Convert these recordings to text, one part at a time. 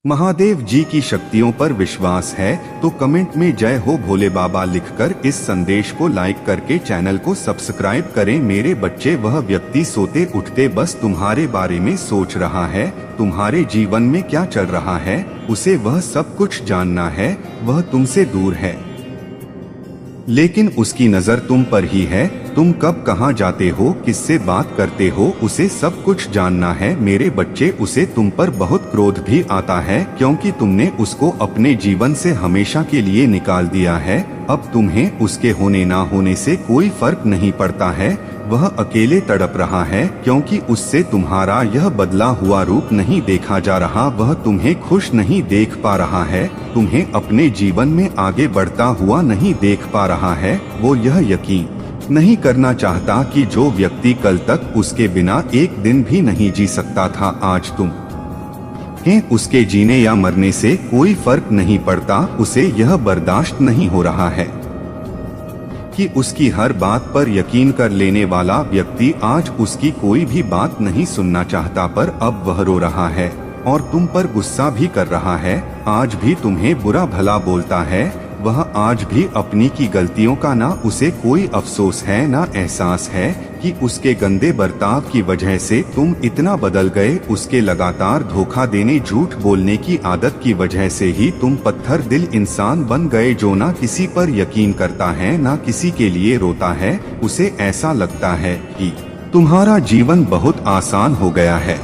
महादेव जी की शक्तियों पर विश्वास है तो कमेंट में जय हो भोले बाबा लिखकर इस संदेश को लाइक करके चैनल को सब्सक्राइब करें। मेरे बच्चे, वह व्यक्ति सोते उठते बस तुम्हारे बारे में सोच रहा है, तुम्हारे जीवन में क्या चल रहा है उसे वह सब कुछ जानना है। वह तुमसे दूर है लेकिन उसकी नजर तुम पर ही है। तुम कब कहाँ जाते हो, किससे बात करते हो, उसे सब कुछ जानना है। मेरे बच्चे, उसे तुम पर बहुत क्रोध भी आता है क्योंकि तुमने उसको अपने जीवन से हमेशा के लिए निकाल दिया है। अब तुम्हें उसके होने ना होने से कोई फर्क नहीं पड़ता है। वह अकेले तड़प रहा है क्योंकि उससे तुम्हारा यह बदला हुआ रूप नहीं देखा जा रहा। वह तुम्हें खुश नहीं देख पा रहा है, तुम्हें अपने जीवन में आगे बढ़ता हुआ नहीं देख पा रहा है। वो यह यकीन नहीं करना चाहता कि जो व्यक्ति कल तक उसके बिना एक दिन भी नहीं जी सकता था, आज तुम हैं। उसके जीने या मरने से कोई फर्क नहीं पड़ता। उसे यह बर्दाश्त नहीं हो रहा है कि उसकी हर बात पर यकीन कर लेने वाला व्यक्ति आज उसकी कोई भी बात नहीं सुनना चाहता, पर अब वह रो रहा है और तुम पर गुस्सा भी कर रहा है। आज भी तुम्हें बुरा भला बोलता है। वह आज भी अपनी की गलतियों का ना उसे कोई अफसोस है ना एहसास है कि उसके गंदे बर्ताव की वजह से तुम इतना बदल गए। उसके लगातार धोखा देने, झूठ बोलने की आदत की वजह से ही तुम पत्थर दिल इंसान बन गए जो ना किसी पर यकीन करता है ना किसी के लिए रोता है। उसे ऐसा लगता है कि तुम्हारा जीवन बहुत आसान हो गया है,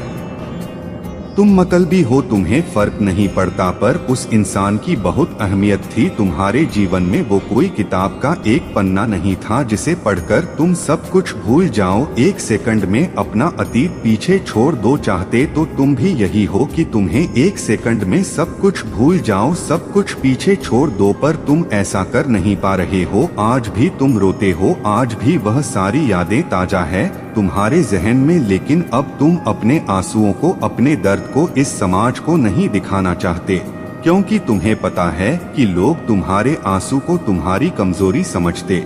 तुम मतलबी हो, तुम्हें फर्क नहीं पड़ता। पर उस इंसान की बहुत अहमियत थी तुम्हारे जीवन में। वो कोई किताब का एक पन्ना नहीं था जिसे पढ़कर तुम सब कुछ भूल जाओ, एक सेकंड में अपना अतीत पीछे छोड़ दो। चाहते तो तुम भी यही हो कि तुम्हें एक सेकंड में सब कुछ भूल जाओ, सब कुछ पीछे छोड़ दो, पर तुम ऐसा कर नहीं पा रहे हो। आज भी तुम रोते हो, आज भी वह सारी यादें ताजा है तुम्हारे जहन में, लेकिन अब तुम अपने आंसुओं को, अपने दर्द को इस समाज को नहीं दिखाना चाहते क्योंकि तुम्हें पता है कि लोग तुम्हारे आंसू को तुम्हारी कमजोरी समझते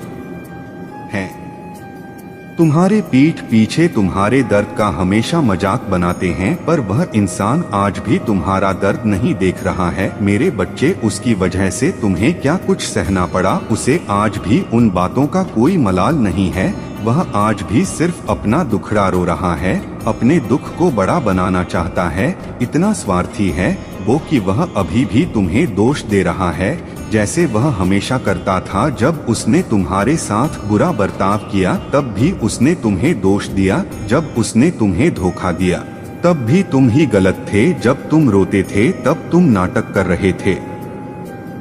हैं। तुम्हारे पीठ पीछे तुम्हारे दर्द का हमेशा मजाक बनाते हैं, पर वह इंसान आज भी तुम्हारा दर्द नहीं देख रहा है। मेरे बच्चे, उसकी वजह से तुम्हें क्या कुछ सहना पड़ा, उसे आज भी उन बातों का कोई मलाल नहीं है। वह आज भी सिर्फ अपना दुखड़ा रो रहा है, अपने दुख को बड़ा बनाना चाहता है। इतना स्वार्थी है वो कि वह अभी भी तुम्हें दोष दे रहा है जैसे वह हमेशा करता था। जब उसने तुम्हारे साथ बुरा बर्ताव किया तब भी उसने तुम्हें दोष दिया, जब उसने तुम्हें धोखा दिया तब भी तुम ही गलत थे, जब तुम रोते थे तब तुम नाटक कर रहे थे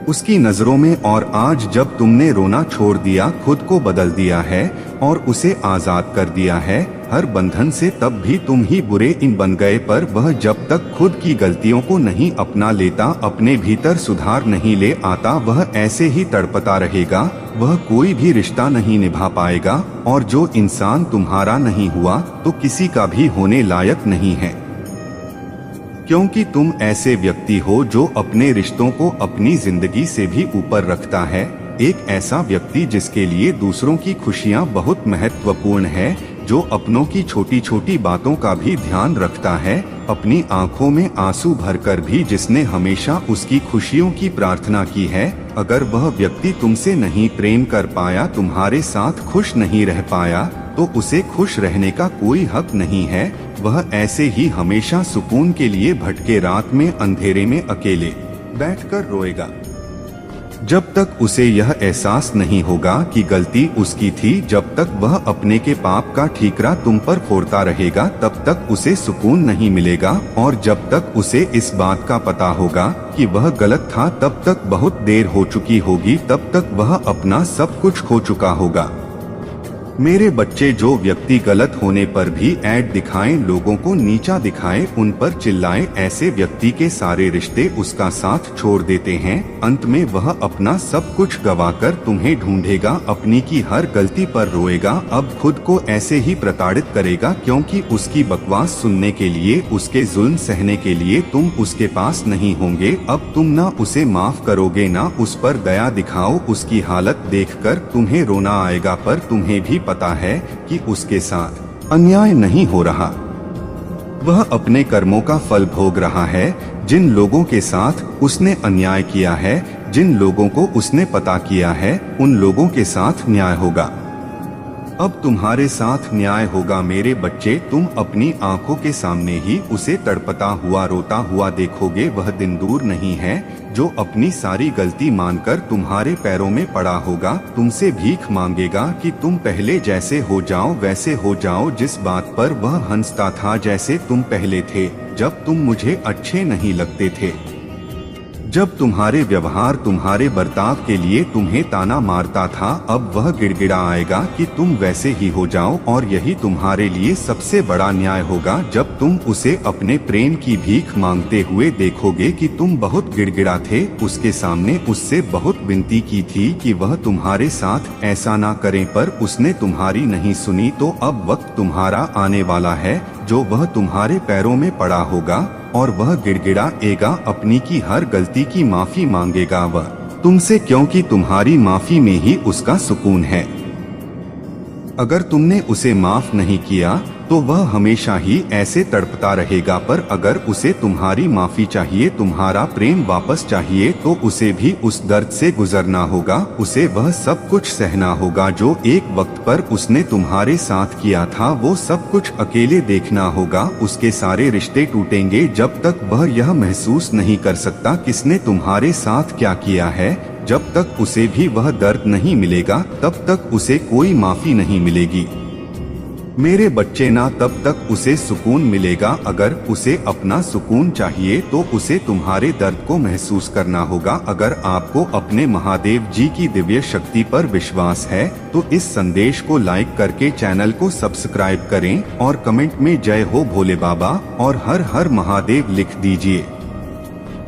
उसकी नजरों में। और आज जब तुमने रोना छोड़ दिया, खुद को बदल दिया है और उसे आजाद कर दिया है हर बंधन से, तब भी तुम ही बुरे इन बन गए। पर वह जब तक खुद की गलतियों को नहीं अपना लेता, अपने भीतर सुधार नहीं ले आता, वह ऐसे ही तड़पता रहेगा। वह कोई भी रिश्ता नहीं निभा पाएगा और जो इंसान तुम्हारा नहीं हुआ तो किसी का भी होने लायक नहीं है, क्योंकि तुम ऐसे व्यक्ति हो जो अपने रिश्तों को अपनी जिंदगी से भी ऊपर रखता है। एक ऐसा व्यक्ति जिसके लिए दूसरों की खुशियां बहुत महत्वपूर्ण है, जो अपनों की छोटी छोटी बातों का भी ध्यान रखता है, अपनी आंखों में आंसू भरकर भी जिसने हमेशा उसकी खुशियों की प्रार्थना की है। अगर वह व्यक्ति तुमसे नहीं प्रेम कर पाया, तुम्हारे साथ खुश नहीं रह पाया, तो उसे खुश रहने का कोई हक नहीं है। वह ऐसे ही हमेशा सुकून के लिए भटके रात में अंधेरे में अकेले बैठकर रोएगा। जब तक उसे यह एहसास नहीं होगा कि गलती उसकी थी, जब तक वह अपने के पाप का ठीकरा तुम पर फोड़ता रहेगा, तब तक उसे सुकून नहीं मिलेगा। और जब तक उसे इस बात का पता होगा कि वह गलत था, तब तक बहुत देर हो चुकी होगी, तब तक वह अपना सब कुछ खो चुका होगा। मेरे बच्चे, जो व्यक्ति गलत होने पर भी ऐड दिखाएं, लोगों को नीचा दिखाएं, उन पर चिल्लाएं, ऐसे व्यक्ति के सारे रिश्ते उसका साथ छोड़ देते हैं। अंत में वह अपना सब कुछ गवाकर तुम्हें ढूंढेगा, अपनी की हर गलती पर रोएगा, अब खुद को ऐसे ही प्रताड़ित करेगा क्योंकि उसकी बकवास सुनने के लिए, उसके जुल्म सहने के लिए तुम उसके पास नहीं होंगे। अब तुम ना उसे माफ करोगे ना उस पर दया दिखाओ। उसकी हालत देखकर तुम्हें रोना आएगा, पर तुम्हें भी पता है कि उसके साथ अन्याय नहीं हो रहा, वह अपने कर्मों का फल भोग रहा है। जिन लोगों के साथ उसने अन्याय किया है, जिन लोगों को उसने पता किया है, उन लोगों के साथ न्याय होगा। अब तुम्हारे साथ न्याय होगा मेरे बच्चे। तुम अपनी आंखों के सामने ही उसे तड़पता हुआ रोता हुआ देखोगे। वह दिन दूर नहीं है जो अपनी सारी गलती मानकर तुम्हारे पैरों में पड़ा होगा, तुमसे भीख मांगेगा कि तुम पहले जैसे हो जाओ वैसे हो जाओ। जिस बात पर वह हंसता था जैसे तुम पहले थे, जब तुम मुझे अच्छे नहीं लगते थे, जब तुम्हारे व्यवहार तुम्हारे बर्ताव के लिए तुम्हें ताना मारता था, अब वह गिड़गिड़ा आएगा कि तुम वैसे ही हो जाओ। और यही तुम्हारे लिए सबसे बड़ा न्याय होगा जब तुम उसे अपने प्रेम की भीख मांगते हुए देखोगे कि तुम बहुत गिड़गिड़ा थे, उसके सामने उससे बहुत विनती की थी कि वह तुम्हारे साथ ऐसा ना करे, पर उसने तुम्हारी नहीं सुनी। तो अब वक्त तुम्हारा आने वाला है जो वह तुम्हारे पैरों में पड़ा होगा और वह गिड़गिड़ाएगा, अपनी की हर गलती की माफी मांगेगा वह तुमसे, क्योंकि तुम्हारी माफी में ही उसका सुकून है। अगर तुमने उसे माफ नहीं किया तो वह हमेशा ही ऐसे तड़पता रहेगा, पर अगर उसे तुम्हारी माफी चाहिए, तुम्हारा प्रेम वापस चाहिए, तो उसे भी उस दर्द से गुजरना होगा। उसे वह सब कुछ सहना होगा जो एक वक्त पर उसने तुम्हारे साथ किया था। वो सब कुछ अकेले देखना होगा। उसके सारे रिश्ते टूटेंगे जब तक वह यह महसूस नहीं कर सकता किसने तुम्हारे साथ क्या किया है। जब तक उसे भी वह दर्द नहीं मिलेगा तब तक उसे कोई माफी नहीं मिलेगी मेरे बच्चे, ना तब तक उसे सुकून मिलेगा। अगर उसे अपना सुकून चाहिए तो उसे तुम्हारे दर्द को महसूस करना होगा। अगर आपको अपने महादेव जी की दिव्य शक्ति पर विश्वास है तो इस संदेश को लाइक करके चैनल को सब्सक्राइब करें और कमेंट में जय हो भोले बाबा और हर हर महादेव लिख दीजिए।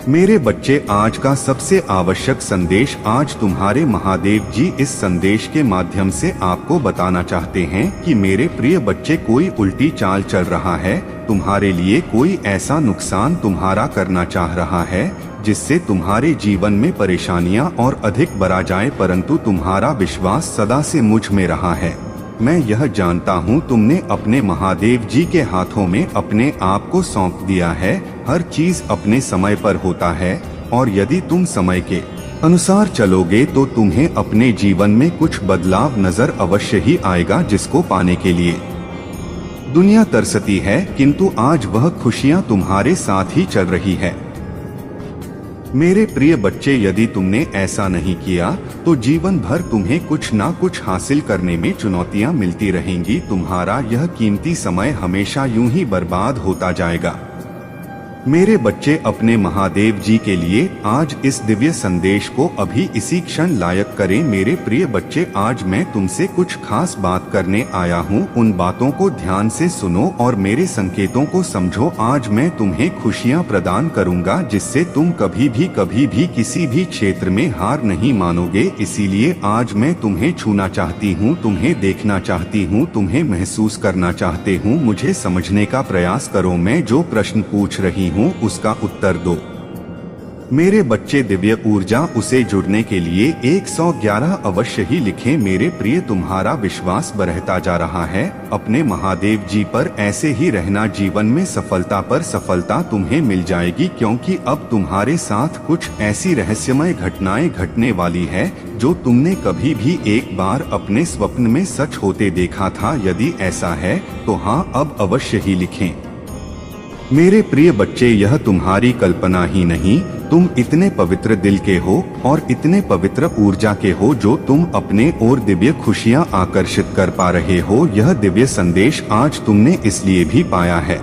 मेरे बच्चे, आज का सबसे आवश्यक संदेश आज तुम्हारे महादेव जी इस संदेश के माध्यम से आपको बताना चाहते हैं कि मेरे प्रिय बच्चे, कोई उल्टी चाल चल रहा है तुम्हारे लिए। कोई ऐसा नुकसान तुम्हारा करना चाह रहा है जिससे तुम्हारे जीवन में परेशानियां और अधिक बढ़ा जाए, परंतु तुम्हारा विश्वास सदा से मुझ में रहा है। मैं यह जानता हूँ तुमने अपने महादेव जी के हाथों में अपने आप को सौंप दिया है। हर चीज अपने समय पर होता है और यदि तुम समय के अनुसार चलोगे तो तुम्हें अपने जीवन में कुछ बदलाव नजर अवश्य ही आएगा, जिसको पाने के लिए दुनिया तरसती है, किंतु आज वह खुशियाँ तुम्हारे साथ ही चल रही है। मेरे प्रिय बच्चे, यदि तुमने ऐसा नहीं किया तो जीवन भर तुम्हें कुछ ना कुछ हासिल करने में चुनौतियां मिलती रहेंगी। तुम्हारा यह कीमती समय हमेशा यूं ही बर्बाद होता जाएगा। मेरे बच्चे, अपने महादेव जी के लिए आज इस दिव्य संदेश को अभी इसी क्षण लायक करें। मेरे प्रिय बच्चे, आज मैं तुमसे कुछ खास बात करने आया हूँ। उन बातों को ध्यान से सुनो और मेरे संकेतों को समझो। आज मैं तुम्हें खुशियाँ प्रदान करूँगा जिससे तुम कभी भी किसी भी क्षेत्र में हार नहीं मानोगे। इसीलिए आज मैं तुम्हें छूना चाहती हूँ, तुम्हें देखना चाहती हूँ, तुम्हें महसूस करना चाहते हूँ। मुझे समझने का प्रयास करो। मैं जो प्रश्न पूछ रही हूँ उसका उत्तर दो। मेरे बच्चे, दिव्य ऊर्जा उसे जुड़ने के लिए 111 अवश्य ही लिखें। मेरे प्रिय, तुम्हारा विश्वास बढ़ता जा रहा है अपने महादेव जी पर। ऐसे ही रहना, जीवन में सफलता पर सफलता तुम्हें मिल जाएगी, क्योंकि अब तुम्हारे साथ कुछ ऐसी रहस्यमय घटनाएं घटने वाली है जो तुमने कभी भी एक बार अपने स्वप्न में सच होते देखा था। यदि ऐसा है तो हाँ, अब अवश्य ही लिखें। मेरे प्रिय बच्चे, यह तुम्हारी कल्पना ही नहीं, तुम इतने पवित्र दिल के हो और इतने पवित्र ऊर्जा के हो जो तुम अपने ओर दिव्य खुशियां आकर्षित कर पा रहे हो। यह दिव्य संदेश आज तुमने इसलिए भी पाया है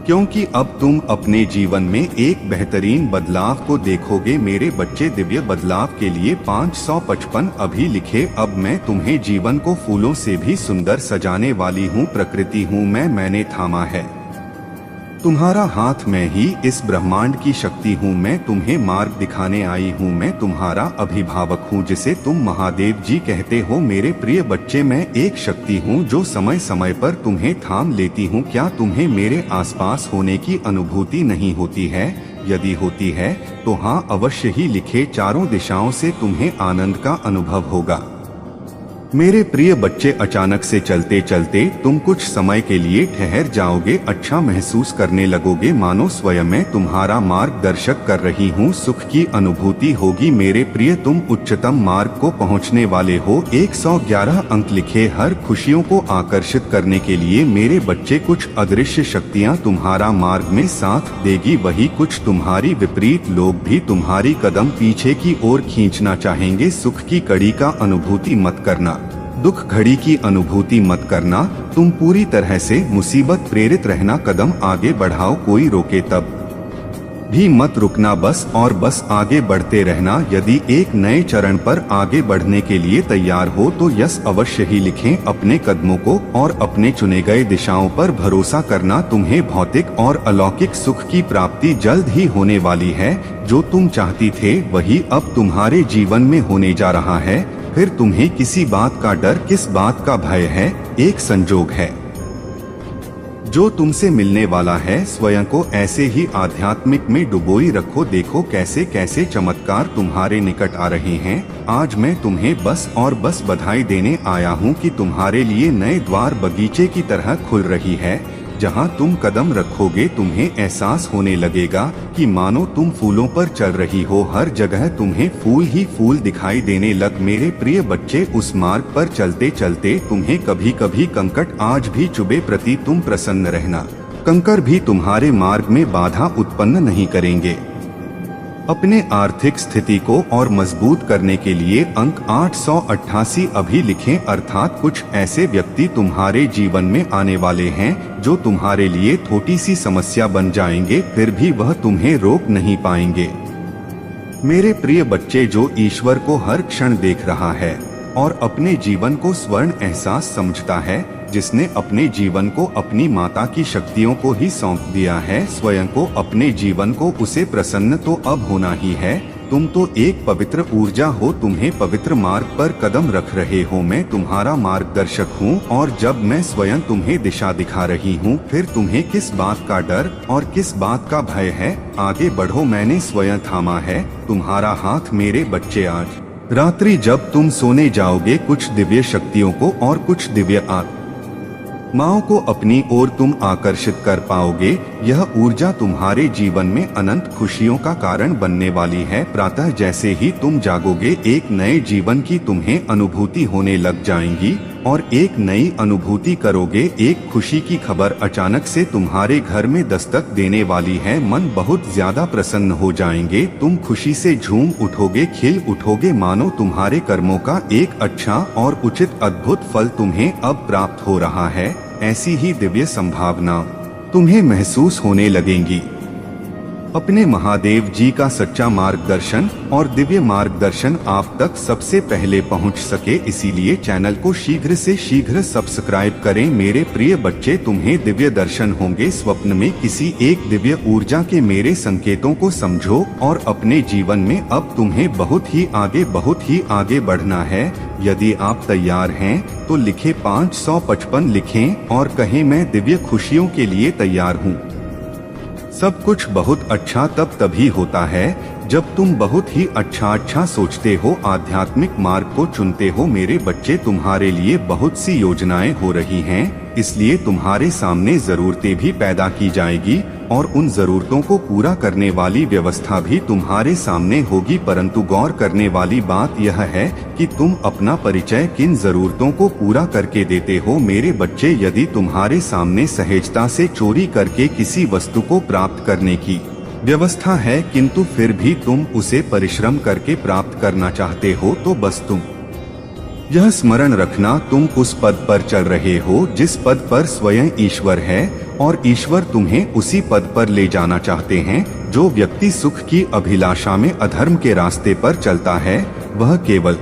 क्योंकि अब तुम अपने जीवन में एक बेहतरीन बदलाव को देखोगे। मेरे बच्चे, दिव्य बदलाव के लिए 555 अभी लिखे। अब मैं तुम्हें जीवन को फूलों से भी सुंदर सजाने वाली हूँ। प्रकृति हूँ मैंने थामा है तुम्हारा हाथ, मैं ही इस ब्रह्मांड की शक्ति हूँ। मैं तुम्हें मार्ग दिखाने आई हूँ। मैं तुम्हारा अभिभावक हूँ जिसे तुम महादेव जी कहते हो। मेरे प्रिय बच्चे, मैं एक शक्ति हूँ जो समय समय पर तुम्हें थाम लेती हूँ। क्या तुम्हें मेरे आसपास होने की अनुभूति नहीं होती है? यदि होती है तो हाँ, अवश्य ही लिखे। चारों दिशाओं से तुम्हें आनंद का अनुभव होगा। मेरे प्रिय बच्चे, अचानक से चलते चलते तुम कुछ समय के लिए ठहर जाओगे, अच्छा महसूस करने लगोगे, मानो स्वयं मैं तुम्हारा मार्गदर्शक कर रही हूँ। सुख की अनुभूति होगी मेरे प्रिय, तुम उच्चतम मार्ग को पहुँचने वाले हो। 111 अंक लिखे। हर खुशियों को आकर्षित करने के लिए मेरे बच्चे कुछ अदृश्य शक्तियाँ तुम्हारा मार्ग में साथ देगी, वही कुछ तुम्हारी विपरीत लोग भी तुम्हारी कदम पीछे की ओर खींचना चाहेंगे। सुख की कड़ी का अनुभूति मत करना, दुख घड़ी की अनुभूति मत करना, तुम पूरी तरह से मुसीबत प्रेरित रहना, कदम आगे बढ़ाओ, कोई रोके तब भी मत रुकना, बस और बस आगे बढ़ते रहना। यदि एक नए चरण पर आगे बढ़ने के लिए तैयार हो तो यस अवश्य ही लिखें अपने कदमों को और अपने चुने गए दिशाओं पर भरोसा करना। तुम्हें भौतिक और अलौकिक सुख की प्राप्ति जल्द ही होने वाली है। जो तुम चाहती थे वही अब तुम्हारे जीवन में होने जा रहा है। फिर तुम्हें किसी बात का डर, किस बात का भय है? एक संजोग है जो तुमसे मिलने वाला है। स्वयं को ऐसे ही आध्यात्मिक में डुबोई रखो, देखो कैसे कैसे चमत्कार तुम्हारे निकट आ रहे हैं। आज मैं तुम्हें बस और बस बधाई देने आया हूँ कि तुम्हारे लिए नए द्वार बगीचे की तरह खुल रही है। जहाँ तुम कदम रखोगे तुम्हें एहसास होने लगेगा कि मानो तुम फूलों पर चल रही हो, हर जगह तुम्हें फूल ही फूल दिखाई देने लग। मेरे प्रिय बच्चे, उस मार्ग पर चलते चलते तुम्हें कभी कभी संकट आज भी चुभे, प्रति तुम प्रसन्न रहना, कंकर भी तुम्हारे मार्ग में बाधा उत्पन्न नहीं करेंगे। अपने आर्थिक स्थिति को और मजबूत करने के लिए अंक 888 अभी लिखें, अर्थात कुछ ऐसे व्यक्ति तुम्हारे जीवन में आने वाले हैं जो तुम्हारे लिए छोटी सी समस्या बन जाएंगे, फिर भी वह तुम्हें रोक नहीं पाएंगे। मेरे प्रिय बच्चे, जो ईश्वर को हर क्षण देख रहा है और अपने जीवन को स्वर्ण एहसास समझता है, जिसने अपने जीवन को अपनी माता की शक्तियों को ही सौंप दिया है, स्वयं को, अपने जीवन को, उसे प्रसन्न तो अब होना ही है। तुम तो एक पवित्र ऊर्जा हो, तुम्हें पवित्र मार्ग पर कदम रख रहे हो। मैं तुम्हारा मार्गदर्शक हूँ और जब मैं स्वयं तुम्हें दिशा दिखा रही हूँ, फिर तुम्हें किस बात का डर और किस बात का भय है? आगे बढ़ो, मैंने स्वयं थामा है तुम्हारा हाथ। मेरे बच्चे, आज रात्रि जब तुम सोने जाओगे, कुछ दिव्य शक्तियों को और कुछ दिव्य आत्माओं को अपनी ओर तुम आकर्षित कर पाओगे। यह ऊर्जा तुम्हारे जीवन में अनंत खुशियों का कारण बनने वाली है। प्रातः जैसे ही तुम जागोगे, एक नए जीवन की तुम्हें अनुभूति होने लग जाएंगी और एक नई अनुभूति करोगे। एक खुशी की खबर अचानक से तुम्हारे घर में दस्तक देने वाली है। मन बहुत ज्यादा प्रसन्न हो जाएंगे, तुम खुशी से झूम उठोगे, खिल उठोगे, मानो तुम्हारे कर्मों का एक अच्छा और उचित अद्भुत फल तुम्हें अब प्राप्त हो रहा है। ऐसी ही दिव्य संभावना तुम्हें महसूस होने लगेंगी। अपने महादेव जी का सच्चा मार्गदर्शन और दिव्य मार्गदर्शन आप तक सबसे पहले पहुंच सके, इसीलिए चैनल को शीघ्र से शीघ्र सब्सक्राइब करें। मेरे प्रिय बच्चे, तुम्हें दिव्य दर्शन होंगे। स्वप्न में किसी एक दिव्य ऊर्जा के मेरे संकेतों को समझो और अपने जीवन में अब तुम्हें बहुत ही आगे बढ़ना है। यदि आप तैयार हैं तो लिखें 555 लिखें और कहें, मैं दिव्य खुशियों के लिए तैयार हूँ। सब कुछ बहुत अच्छा तभी होता है जब तुम बहुत ही अच्छा सोचते हो, आध्यात्मिक मार्ग को चुनते हो। मेरे बच्चे, तुम्हारे लिए बहुत सी योजनाएं हो रही हैं, इसलिए तुम्हारे सामने जरूरतें भी पैदा की जाएगी और उन जरूरतों को पूरा करने वाली व्यवस्था भी तुम्हारे सामने होगी। परंतु गौर करने वाली बात यह है कि तुम अपना परिचय किन जरूरतों को पूरा करके देते हो। मेरे बच्चे, यदि तुम्हारे सामने सहजता से चोरी करके किसी वस्तु को प्राप्त करने की व्यवस्था है, किंतु फिर भी तुम उसे परिश्रम करके प्राप्त करना चाहते हो, तो बस तुम यह स्मरण रखना, तुम उस पद पर चल रहे हो जिस पद पर स्वयं ईश्वर है और ईश्वर तुम्हें उसी पद पर ले जाना चाहते हैं। जो व्यक्ति सुख की अभिलाषा में अधर्म के रास्ते पर चलता है, वह केवल